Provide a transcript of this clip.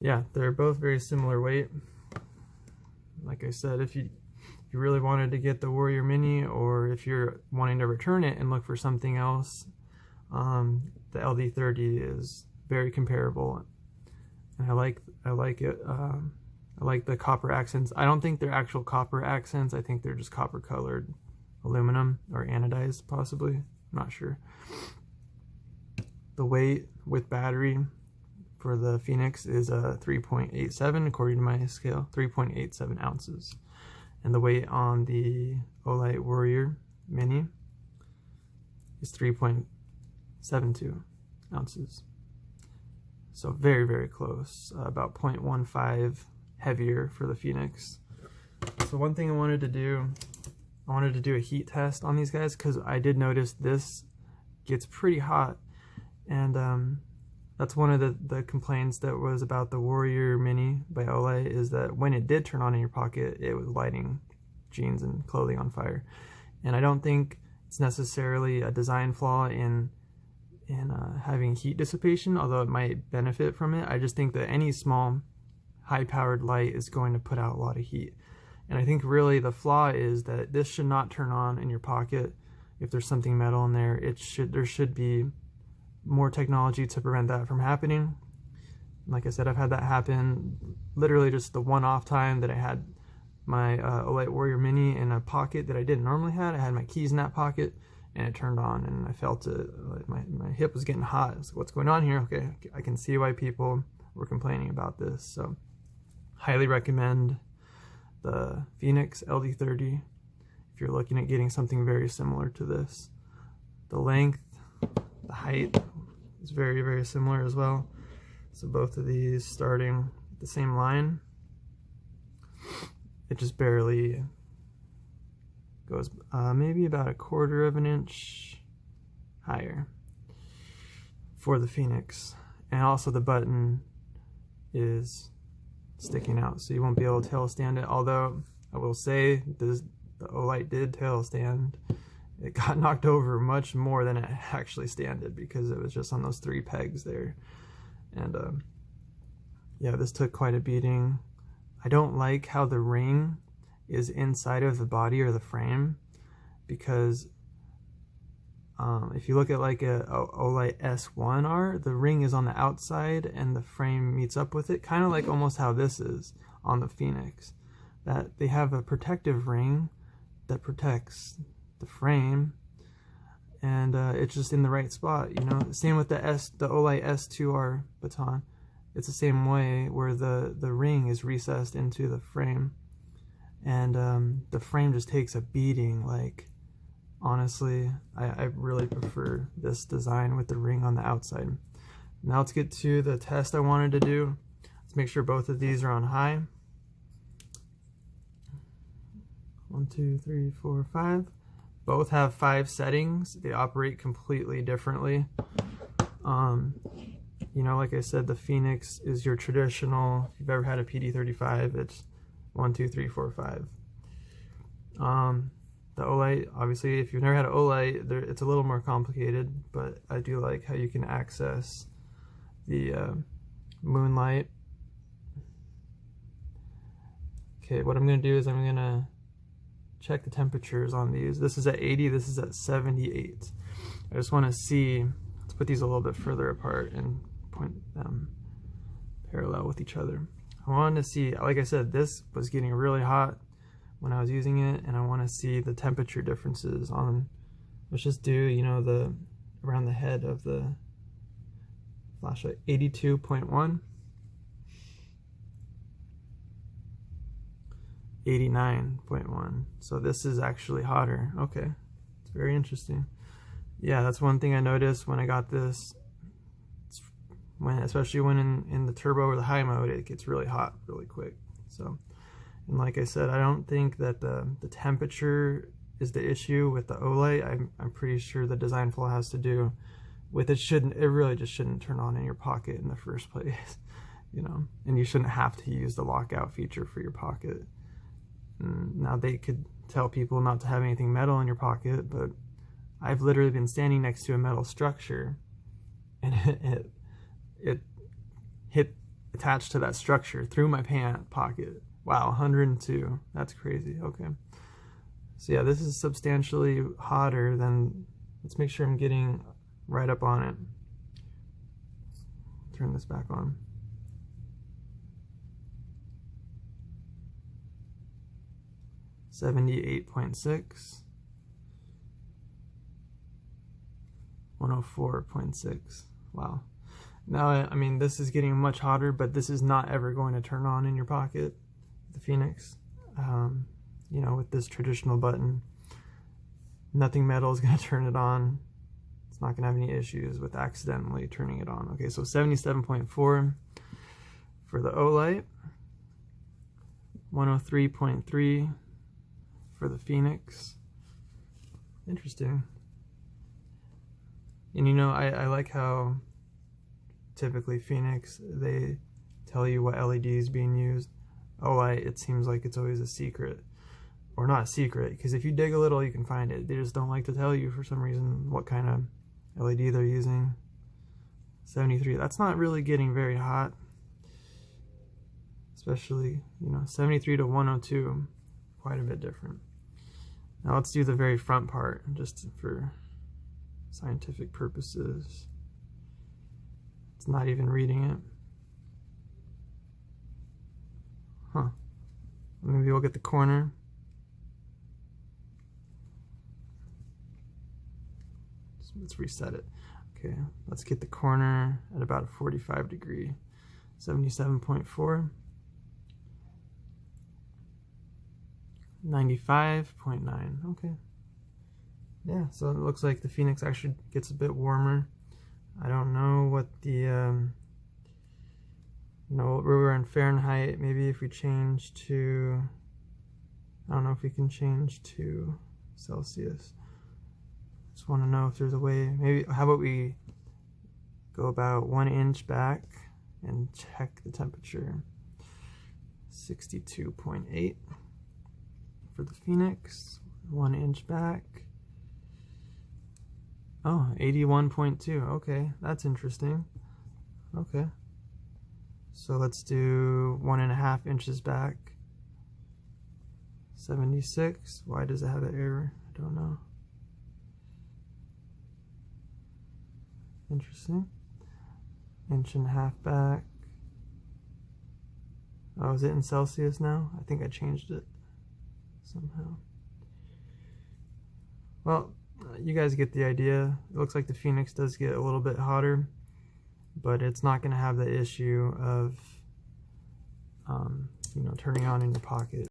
Yeah, they're both very similar weight. Like I said, if you really wanted to get the Warrior Mini, or if you're wanting to return it and look for something else, the LD30 is very comparable, and I like it. I like the copper accents. I don't think they're actual copper accents. I think they're just copper colored aluminum or anodized, possibly. I'm not sure. The weight with battery for the Fenix is 3.87 according to my scale, 3.87 ounces. And the weight on the Olight Warrior Mini is 3.72 ounces. So very, very close, about 0.15 heavier for the Fenix. So one thing I wanted to do a heat test on these guys, because I did notice this gets pretty hot, and that's one of the complaints that was about the Warrior Mini by Olight, is that when it did turn on in your pocket, it was lighting jeans and clothing on fire. And I don't think it's necessarily a design flaw in having heat dissipation, although it might benefit from it. I just think that any small high-powered light is going to put out a lot of heat. And I think really the flaw is that this should not turn on in your pocket if there's something metal in there. There should be more technology to prevent that from happening. Like I said, I've had that happen literally just the one-off time that I had my Olight Warrior Mini in a pocket that I didn't normally have. I had my keys in that pocket, and it turned on, and I felt it. Like my hip was getting hot. I was like, what's going on here? Okay, I can see why people were complaining about this. So, highly recommend the Fenix LD30 if you're looking at getting something very similar to this. The length, the height is very, very similar as well. So both of these starting at the same line. It just barely goes maybe about 1/4 of an inch higher for the Fenix. And also the button is sticking out, so you won't be able to tail stand it. Although I will say the Olight did tail stand. It got knocked over much more than it actually standed, because it was just on those 3 pegs there. And yeah, this took quite a beating. I don't like how the ring is inside of the body or the frame, because if you look at like a Olight S1R, the ring is on the outside and the frame meets up with it, kind of like almost how this is on the Fenix. That they have a protective ring that protects the frame, and it's just in the right spot, you know. Same with the Olight S2R baton. It's the same way, where the ring is recessed into the frame, and the frame just takes a beating. Like, honestly, I really prefer this design with the ring on the outside. Now let's get to the test I wanted to do. Let's make sure both of these are on high. 1, 2, 3, 4, 5. Both have 5 settings. They operate completely differently. You know, like I said, the Fenix is your traditional, if you've ever had a PD35, it's 1, 2, 3, 4, 5. The Olight, obviously, if you've never had an Olight, it's a little more complicated, but I do like how you can access the moonlight. Okay, what I'm going to do is I'm going to check the temperatures on these. This is at 80, this is at 78. I just want to see, let's put these a little bit further apart and point them parallel with each other. I wanted to see, like I said, this was getting really hot when I was using it, and I want to see the temperature differences on, let's just do, you know, around the head of the flashlight. 82.1, 89.1. So this is actually hotter. Okay, it's very interesting. Yeah, that's one thing I noticed when I got this. Especially when in the turbo or the high mode, it gets really hot really quick. So, and like I said, I don't think that the temperature is the issue with the Olight. I'm pretty sure the design flaw has to do with it really just shouldn't turn on in your pocket in the first place, you know, and you shouldn't have to use the lockout feature for your pocket. Now they could tell people not to have anything metal in your pocket, but I've literally been standing next to a metal structure, and it attached to that structure through my pant pocket. Wow, 102. That's crazy. Okay. So yeah, this is substantially hotter than, let's make sure I'm getting right up on it. Turn this back on. $78.6. 104.6. Wow. Now, I mean, this is getting much hotter, but this is not ever going to turn on in your pocket, the Fenix. You know, with this traditional button, nothing metal is going to turn it on. It's not going to have any issues with accidentally turning it on. Okay, so 77.4 for the Olight, 103.3 for the Fenix. Interesting. And you know, I like how typically Fenix, they tell you what LED is being used. Olight, it seems like it's always a secret. Or not a secret, because if you dig a little you can find it. They just don't like to tell you for some reason what kind of LED they're using. 73, that's not really getting very hot. Especially, you know, 73 to 102, quite a bit different. Now let's do the very front part, just for scientific purposes. It's not even reading it. Huh. Maybe we'll get the corner. Let's reset it. Okay, let's get the corner at about a 45 degree. 77.4. 95.9. Okay. Yeah, so it looks like the Fenix actually gets a bit warmer. I don't know what the, you know, we're in Fahrenheit. Maybe if we change to, I don't know if we can change to Celsius. Just want to know if there's a way. Maybe, how about we go about 1 inch back and check the temperature. 62.8 for the Fenix. 1 inch back. Oh, 81.2. Okay, that's interesting. Okay. So let's do 1.5 inches back. 76. Why does it have an error? I don't know. Interesting. 1.5 inches back. Oh, is it in Celsius now? I think I changed it somehow. Well, you guys get the idea. It looks like the Fenix does get a little bit hotter, but it's not going to have the issue of, you know, turning on in your pocket.